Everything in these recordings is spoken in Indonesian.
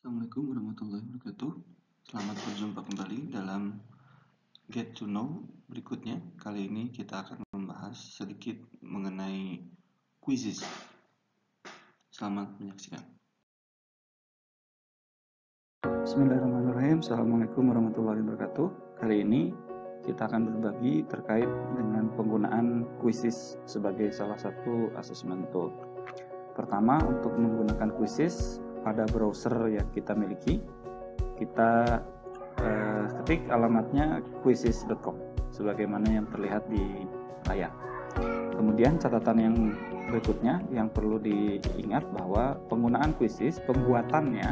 Assalamualaikum warahmatullahi wabarakatuh. Selamat berjumpa kembali dalam Get to Know berikutnya. Kali ini kita akan membahas sedikit mengenai quizzes. Selamat menyaksikan. Bismillahirrahmanirrahim. Assalamualaikum warahmatullahi wabarakatuh. Kali ini kita akan berbagi terkait dengan penggunaan quizzes sebagai salah satu assessment tool. Pertama, untuk menggunakan quizzes pada browser yang kita miliki, kita ketik alamatnya quizzes.com sebagaimana yang terlihat di layar. Kemudian catatan yang berikutnya yang perlu diingat bahwa penggunaan quizzes, pembuatannya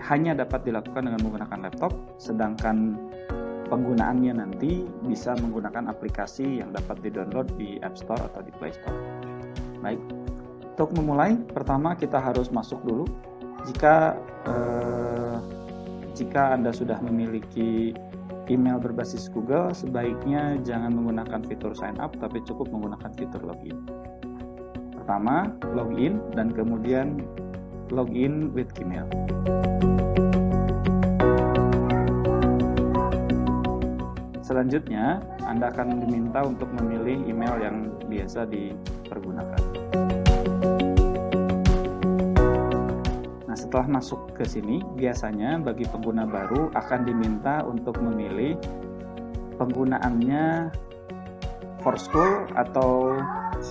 hanya dapat dilakukan dengan menggunakan laptop, sedangkan penggunaannya nanti bisa menggunakan aplikasi yang dapat di-download di App Store atau di Play Store. Baik, untuk memulai, pertama kita harus masuk dulu. Jika Anda sudah memiliki email berbasis Google, sebaiknya jangan menggunakan fitur sign up, tapi cukup menggunakan fitur login. Pertama, login, dan kemudian login with Gmail. Selanjutnya, Anda akan diminta untuk memilih email yang biasa dipergunakan. Nah, setelah masuk ke sini, biasanya bagi pengguna baru akan diminta untuk memilih penggunaannya for school atau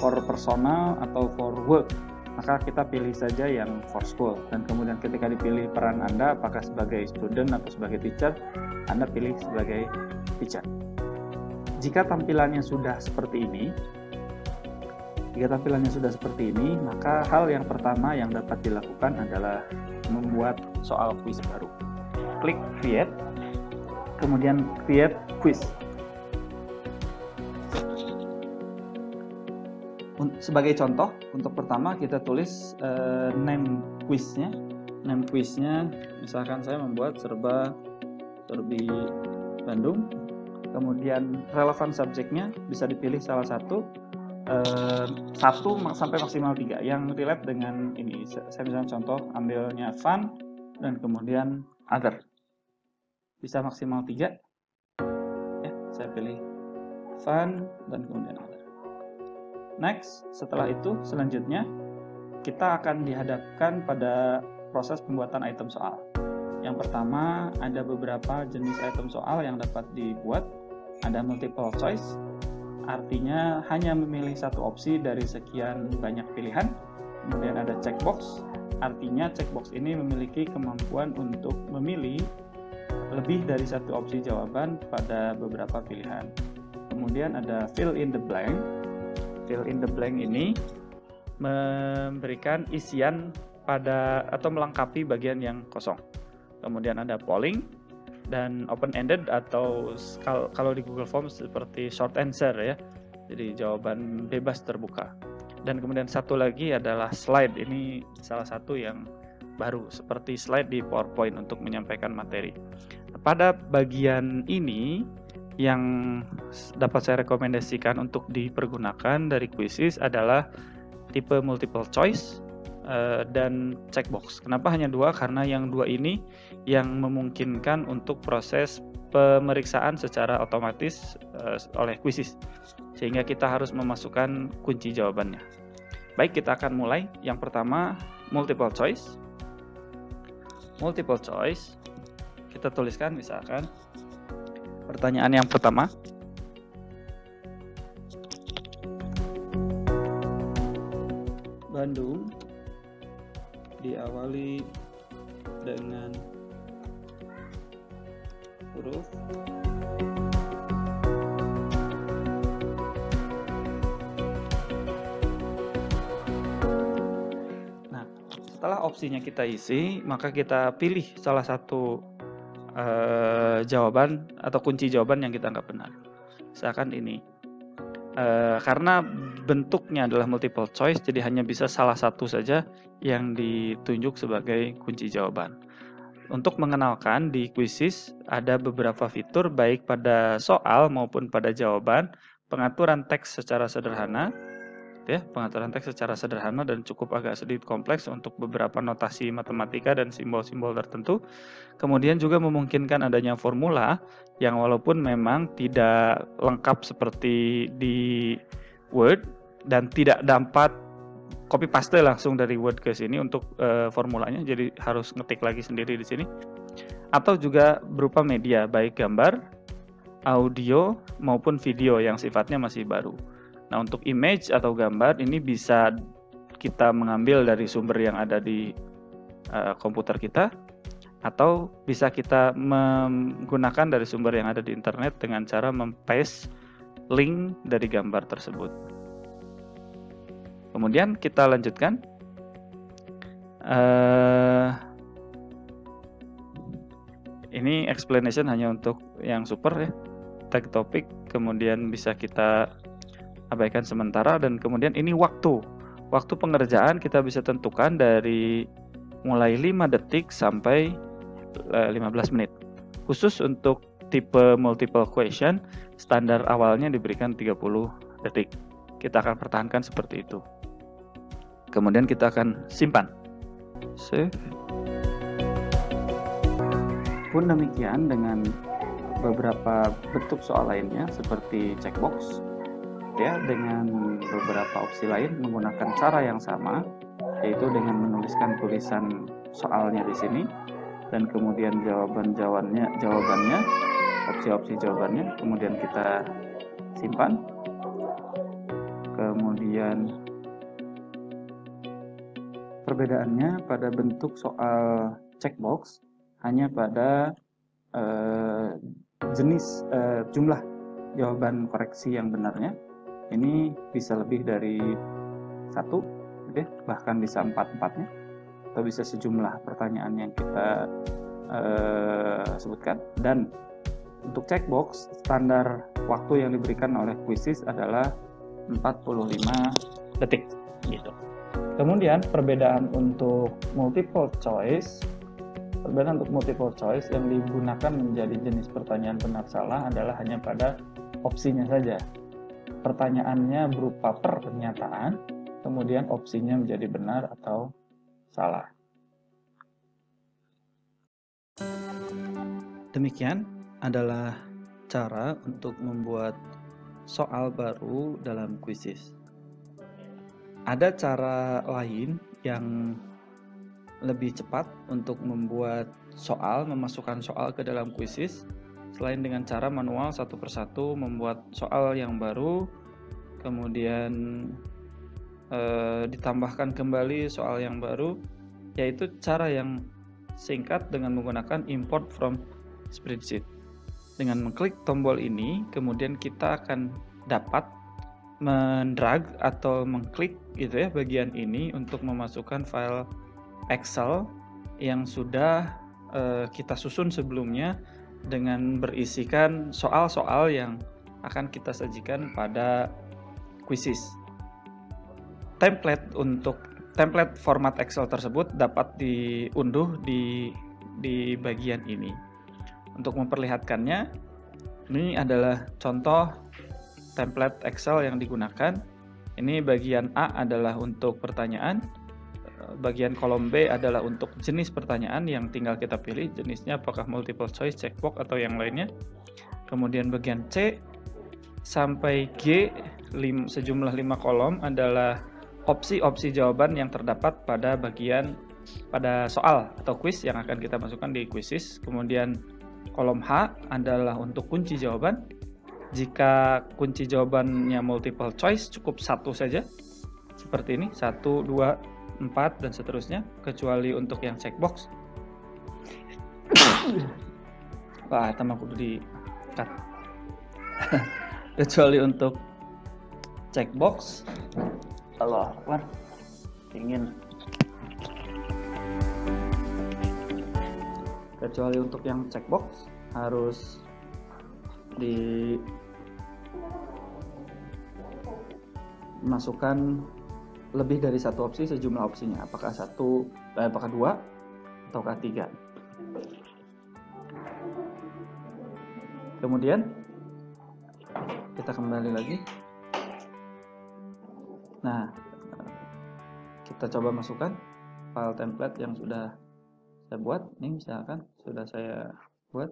for personal atau for work. Maka kita pilih saja yang for school, dan kemudian ketika dipilih peran Anda apakah sebagai student atau sebagai teacher, Anda pilih sebagai teacher. Jika tampilannya sudah seperti ini, maka hal yang pertama yang dapat dilakukan adalah membuat soal quiz baru. Klik create, kemudian create quiz. Sebagai contoh, untuk pertama kita tulis name quiznya. Name quiznya, misalkan saya membuat serbi Bandung. Kemudian relevan subjeknya bisa dipilih salah satu, 1 sampai maksimal 3 yang relate dengan ini. Saya misalnya contoh ambilnya fun dan kemudian other. Bisa maksimal 3. Ya, saya pilih fun dan kemudian other. Next, setelah itu selanjutnya kita akan dihadapkan pada proses pembuatan item soal. Yang pertama, ada beberapa jenis item soal yang dapat dibuat. Ada multiple choice, artinya hanya memilih satu opsi dari sekian banyak pilihan. Kemudian ada checkbox, artinya checkbox ini memiliki kemampuan untuk memilih lebih dari satu opsi jawaban pada beberapa pilihan. Kemudian ada fill in the blank. Fill in the blank ini memberikan isian pada atau melengkapi bagian yang kosong. Kemudian ada polling dan open-ended, atau kalau di Google Forms seperti short answer ya, jadi jawaban bebas terbuka. Dan kemudian satu lagi adalah slide. Ini salah satu yang baru, seperti slide di PowerPoint untuk menyampaikan materi. Pada bagian ini yang dapat saya rekomendasikan untuk dipergunakan dari quizzes adalah tipe multiple choice dan checkbox. Kenapa hanya 2? Karena yang 2 ini yang memungkinkan untuk proses pemeriksaan secara otomatis oleh quizzes, sehingga kita harus memasukkan kunci jawabannya. Baik, kita akan mulai. Yang pertama, multiple choice. Multiple choice, kita tuliskan misalkan pertanyaan yang pertama. Bandung diawali dengan huruf Nah, setelah opsinya kita isi, maka kita pilih salah satu jawaban atau kunci jawaban yang kita anggap benar. Misalkan ini. Karena bentuknya adalah multiple choice, jadi hanya bisa salah satu saja yang ditunjuk sebagai kunci jawaban. Untuk mengenalkan, di quizzes ada beberapa fitur baik pada soal maupun pada jawaban, pengaturan teks secara sederhana, ya. Pengaturan teks secara sederhana dan cukup agak sedikit kompleks untuk beberapa notasi matematika dan simbol-simbol tertentu. Kemudian juga memungkinkan adanya formula yang walaupun memang tidak lengkap seperti di Word dan tidak dapat copy paste langsung dari Word ke sini untuk formulanya, jadi harus ngetik lagi sendiri di sini. Atau juga berupa media, baik gambar, audio maupun video yang sifatnya masih baru. Nah, untuk image atau gambar ini bisa kita mengambil dari sumber yang ada di komputer kita, atau bisa kita menggunakan dari sumber yang ada di internet dengan cara mem-paste link dari gambar tersebut. Kemudian kita lanjutkan. Ini explanation hanya untuk yang super ya, tag topik, kemudian bisa kita abaikan sementara. Dan kemudian ini waktu pengerjaan kita bisa tentukan dari mulai 5 detik sampai 15 menit. Khusus untuk tipe multiple question, standar awalnya diberikan 30 detik. Kita akan pertahankan seperti itu. Kemudian kita akan simpan. Save. Pun demikian dengan beberapa bentuk soal lainnya seperti checkbox ya, dengan beberapa opsi lain menggunakan cara yang sama, yaitu dengan menuliskan tulisan soalnya di sini dan kemudian jawabannya, opsi-opsi jawabannya, kemudian kita simpan. Kemudian perbedaannya pada bentuk soal checkbox hanya pada jenis jumlah jawaban koreksi yang benarnya. Ini bisa lebih dari 1, bahkan bisa 4-4-nya, atau bisa sejumlah pertanyaan yang kita sebutkan. Dan untuk checkbox, standar waktu yang diberikan oleh Quizizz adalah 45 detik gitu. Kemudian perbedaan untuk multiple choice yang digunakan menjadi jenis pertanyaan benar salah adalah hanya pada opsinya saja. Pertanyaannya berupa pernyataan, kemudian opsinya menjadi benar atau salah. Demikian adalah cara untuk membuat soal baru dalam Quizizz. Ada cara lain yang lebih cepat untuk membuat soal, memasukkan soal ke dalam Quizizz, selain dengan cara manual satu persatu membuat soal yang baru, kemudian ditambahkan kembali soal yang baru, yaitu cara yang singkat dengan menggunakan import from spreadsheet. Dengan mengklik tombol ini, kemudian kita akan dapat mendrag atau mengklik gitu ya bagian ini untuk memasukkan file Excel yang sudah kita susun sebelumnya dengan berisikan soal-soal yang akan kita sajikan pada Quizizz. Template format Excel tersebut dapat diunduh di bagian ini. Untuk memperlihatkannya, ini adalah contoh template Excel yang digunakan. Ini bagian A adalah untuk pertanyaan, bagian kolom B adalah untuk jenis pertanyaan yang tinggal kita pilih jenisnya apakah multiple choice, checkbox atau yang lainnya. Kemudian bagian C sampai G sejumlah 5 kolom adalah opsi-opsi jawaban yang terdapat pada soal atau quiz yang akan kita masukkan di Quizizz. Kemudian kolom H adalah untuk kunci jawaban. Jika kunci jawabannya multiple choice cukup 1 saja, seperti ini, 1, 2, 4 dan seterusnya, kecuali untuk yang checkbox. Wah, tambah kudu di cut. Kecuali untuk checkbox, Allah Akbar, ingin. Kecuali untuk yang checkbox harus dimasukkan lebih dari satu opsi sejumlah opsinya, apakah 2 ataukah 3. Kemudian kita kembali lagi. Nah, kita coba masukkan file template yang sudah saya buat. Ini misalkan sudah saya buat,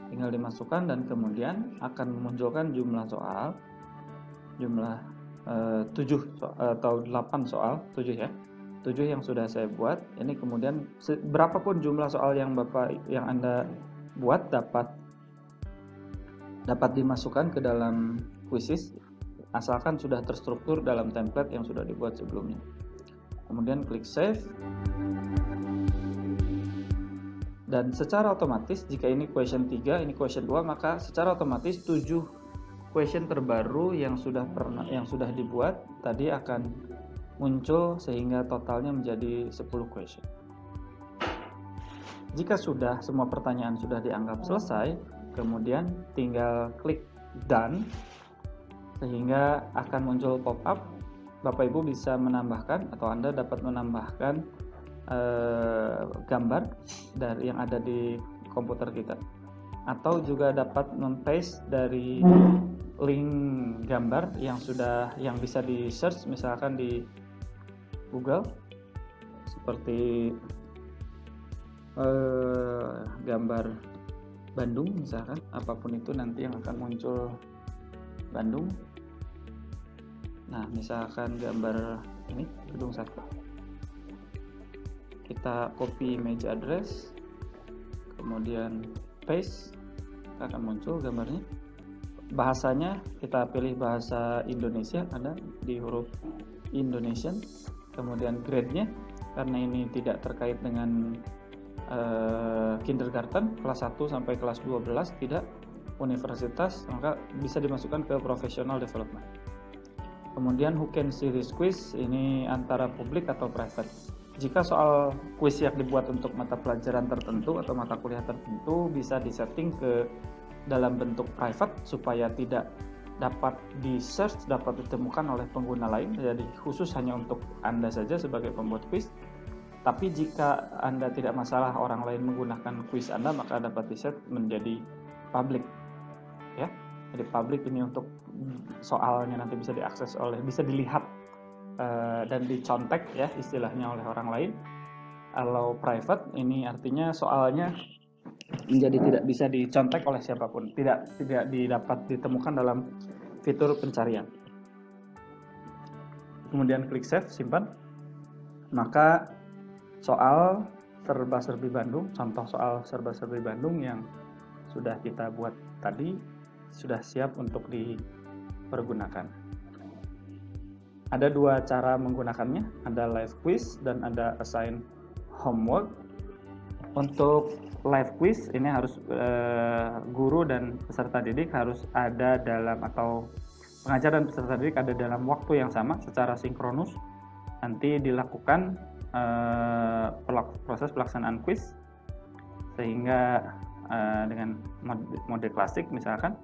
tinggal dimasukkan dan kemudian akan memunculkan jumlah soal, jumlah 7 atau 8 soal, 7 ya, 7 yang sudah saya buat. Ini kemudian berapapun jumlah soal yang Anda buat dapat dimasukkan ke dalam quizzes, asalkan sudah terstruktur dalam template yang sudah dibuat sebelumnya. Kemudian klik save. Dan secara otomatis jika ini question 3, ini question 2, maka secara otomatis 7 question terbaru yang sudah dibuat tadi akan muncul sehingga totalnya menjadi 10 question. Jika sudah semua pertanyaan sudah dianggap selesai, kemudian tinggal klik done sehingga akan muncul pop-up. Bapak Ibu bisa menambahkan atau Anda dapat menambahkan gambar dari yang ada di komputer kita, atau juga dapat paste dari link gambar yang bisa di search misalkan di Google, seperti gambar Bandung misalkan, apapun itu nanti yang akan muncul Bandung. Nah, misalkan gambar ini Gedung Sate, kita copy image address, kemudian paste, akan muncul gambarnya. Bahasanya kita pilih bahasa Indonesia, ada di huruf Indonesian. Kemudian grade-nya, karena ini tidak terkait dengan kindergarten kelas 1 sampai kelas 12, tidak universitas, maka bisa dimasukkan ke professional development. Kemudian who can see this quiz, ini antara publik atau private. Jika soal quiz yang dibuat untuk mata pelajaran tertentu atau mata kuliah tertentu bisa disetting ke dalam bentuk private supaya tidak dapat di search, dapat ditemukan oleh pengguna lain, jadi khusus hanya untuk Anda saja sebagai pembuat quiz. Tapi jika Anda tidak masalah orang lain menggunakan quiz Anda, maka dapat di set menjadi public ya. Jadi public ini untuk soalnya nanti bisa diakses bisa dilihat dan dicontek ya istilahnya oleh orang lain. Kalau private ini artinya soalnya menjadi tidak bisa dicontek oleh siapapun, tidak dapat ditemukan dalam fitur pencarian. Kemudian klik save, simpan. Maka soal serba-serbi Bandung, contoh soal serba-serbi Bandung yang sudah kita buat tadi sudah siap untuk dipergunakan. Ada dua cara menggunakannya, ada live quiz dan ada assign homework. Untuk live quiz ini harus guru dan peserta didik harus ada dalam, atau pengajar dan peserta didik ada dalam waktu yang sama secara sinkronus. Nanti dilakukan proses pelaksanaan quiz sehingga dengan mode klasik misalkan,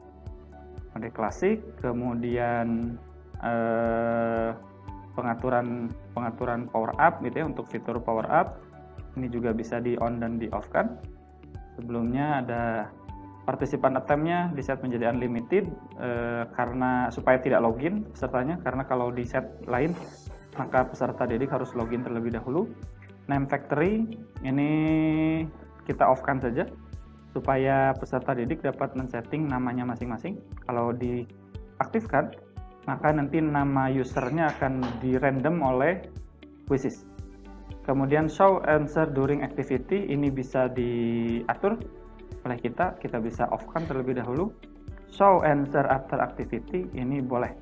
mode klasik, kemudian pengaturan power up gitu ya, untuk fitur power up ini juga bisa di on dan di off kan. Sebelumnya ada partisipan attempt-nya di set menjadi unlimited karena supaya tidak login pesertanya, karena kalau di set lain maka peserta didik harus login terlebih dahulu. Name factory ini kita off kan saja supaya peserta didik dapat men-setting namanya masing-masing. Kalau diaktifkan maka nanti nama usernya akan di random oleh quizzes. Kemudian show answer during activity ini bisa diatur oleh kita bisa off kan terlebih dahulu. Show answer after activity ini boleh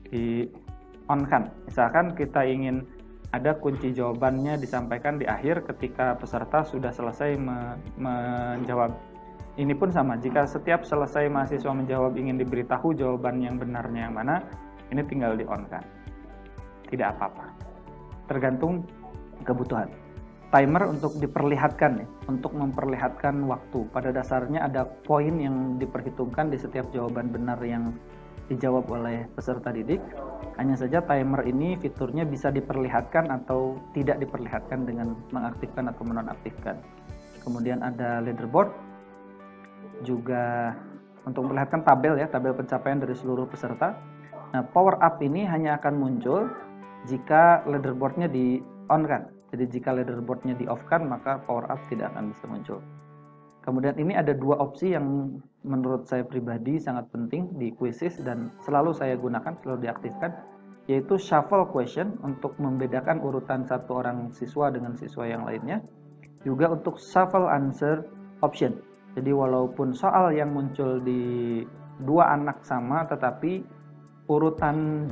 di on kan. Misalkan kita ingin ada kunci jawabannya disampaikan di akhir ketika peserta sudah selesai menjawab. Ini pun sama, jika setiap selesai mahasiswa menjawab ingin diberitahu jawaban yang benarnya yang mana, ini tinggal di on kan. Tidak apa-apa, tergantung kebutuhan. Timer untuk diperlihatkan ya, untuk memperlihatkan waktu. Pada dasarnya ada poin yang diperhitungkan di setiap jawaban benar yang dijawab oleh peserta didik. Hanya saja timer ini fiturnya bisa diperlihatkan atau tidak diperlihatkan dengan mengaktifkan atau menonaktifkan. Kemudian ada leaderboard, juga untuk memperlihatkan tabel ya, tabel pencapaian dari seluruh peserta. Nah, power up ini hanya akan muncul jika leaderboardnya di on kan. Jadi jika leaderboardnya di off kan, maka power up tidak akan bisa muncul. Kemudian ini ada dua opsi yang menurut saya pribadi sangat penting di quizzes dan selalu saya gunakan, selalu diaktifkan, yaitu shuffle question untuk membedakan urutan satu orang siswa dengan siswa yang lainnya, juga untuk shuffle answer option. Jadi walaupun soal yang muncul di dua anak sama, tetapi urutan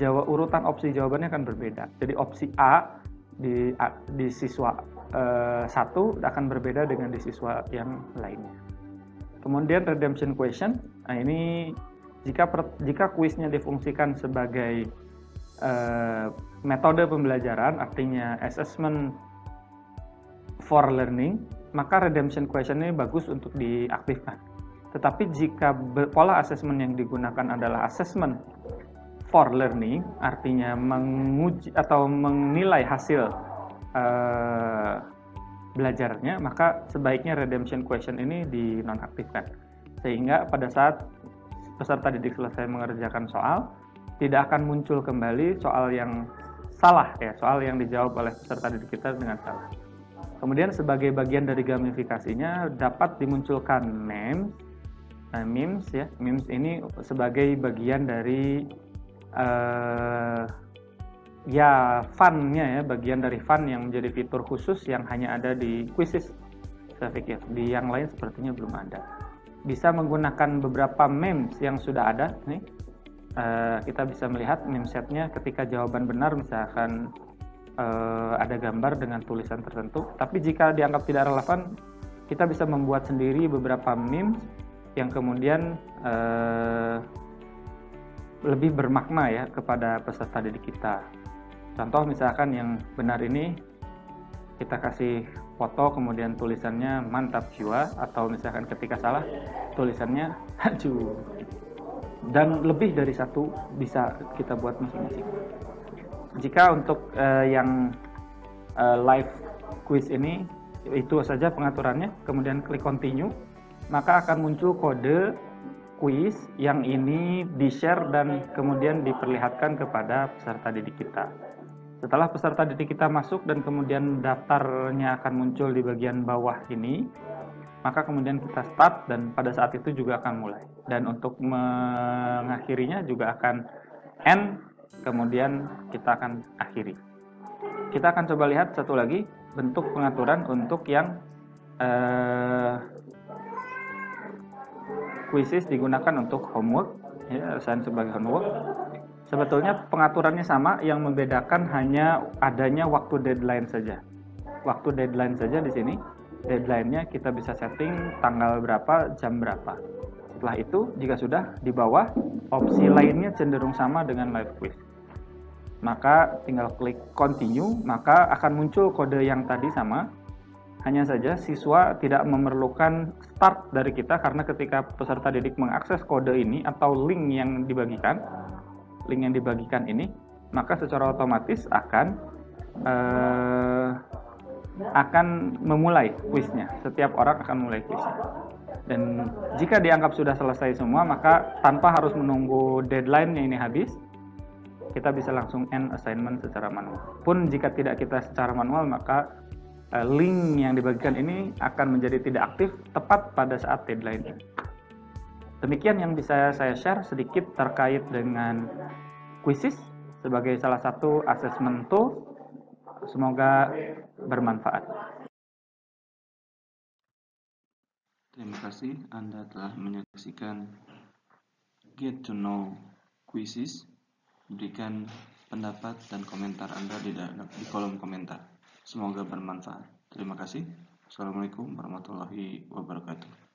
opsi jawabannya akan berbeda. Jadi opsi A di siswa satu akan berbeda dengan di siswa yang lainnya. Kemudian redemption question. Nah, ini jika kuisnya difungsikan sebagai metode pembelajaran, artinya assessment for learning, maka redemption question ini bagus untuk diaktifkan. Tetapi jika pola assessment yang digunakan adalah assessment for learning, artinya menguji atau menilai hasil belajarnya, maka sebaiknya redemption question ini dinonaktifkan. Sehingga pada saat peserta didik selesai mengerjakan soal, tidak akan muncul kembali soal yang salah ya, soal yang dijawab oleh peserta didik kita dengan salah. Kemudian sebagai bagian dari gamifikasinya dapat dimunculkan memes. Nah, memes ini sebagai bagian dari fun-nya ya, bagian dari fun yang menjadi fitur khusus yang hanya ada di quizzes. Saya pikir di yang lain sepertinya belum ada. Bisa menggunakan beberapa memes yang sudah ada nih. Kita bisa melihat meme setnya ketika jawaban benar, misalkan ada gambar dengan tulisan tertentu. Tapi jika dianggap tidak relevan, kita bisa membuat sendiri beberapa memes yang kemudian lebih bermakna ya kepada peserta didik kita. Contoh misalkan yang benar ini kita kasih foto kemudian tulisannya mantap jiwa, atau misalkan ketika salah tulisannya haju. Dan lebih dari satu bisa kita buat masing-masing. Jika untuk yang live quiz ini itu saja pengaturannya, kemudian klik continue, maka akan muncul kode quiz yang ini di-share dan kemudian diperlihatkan kepada peserta didik kita. Setelah peserta didik kita masuk dan kemudian daftarnya akan muncul di bagian bawah ini, maka kemudian kita start dan pada saat itu juga akan mulai. Dan untuk mengakhirinya juga akan end, kemudian kita akan akhiri. Kita akan coba lihat satu lagi bentuk pengaturan untuk yang quizzes digunakan untuk homework, ya, assigned sebagai homework. Sebetulnya pengaturannya sama, yang membedakan hanya adanya waktu deadline saja. Waktu deadline saja di sini, deadline-nya kita bisa setting tanggal berapa, jam berapa. Setelah itu, jika sudah di bawah, opsi lainnya cenderung sama dengan live quiz. Maka tinggal klik continue, maka akan muncul kode yang tadi sama. Hanya saja siswa tidak memerlukan start dari kita, karena ketika peserta didik mengakses kode ini atau link yang dibagikan ini, maka secara otomatis akan memulai kuisnya. Setiap orang akan mulai kuisnya. Dan jika dianggap sudah selesai semua, maka tanpa harus menunggu deadline yang ini habis, kita bisa langsung end assignment secara manual. Pun jika tidak kita secara manual, maka link yang dibagikan ini akan menjadi tidak aktif tepat pada saat deadline ini. Demikian yang bisa saya share sedikit terkait dengan quizzes sebagai salah satu assessment tool. Semoga bermanfaat. Terima kasih Anda telah menyaksikan Get to Know Quizzes. Berikan pendapat dan komentar Anda di kolom komentar. Semoga bermanfaat. Terima kasih. Assalamualaikum warahmatullahi wabarakatuh.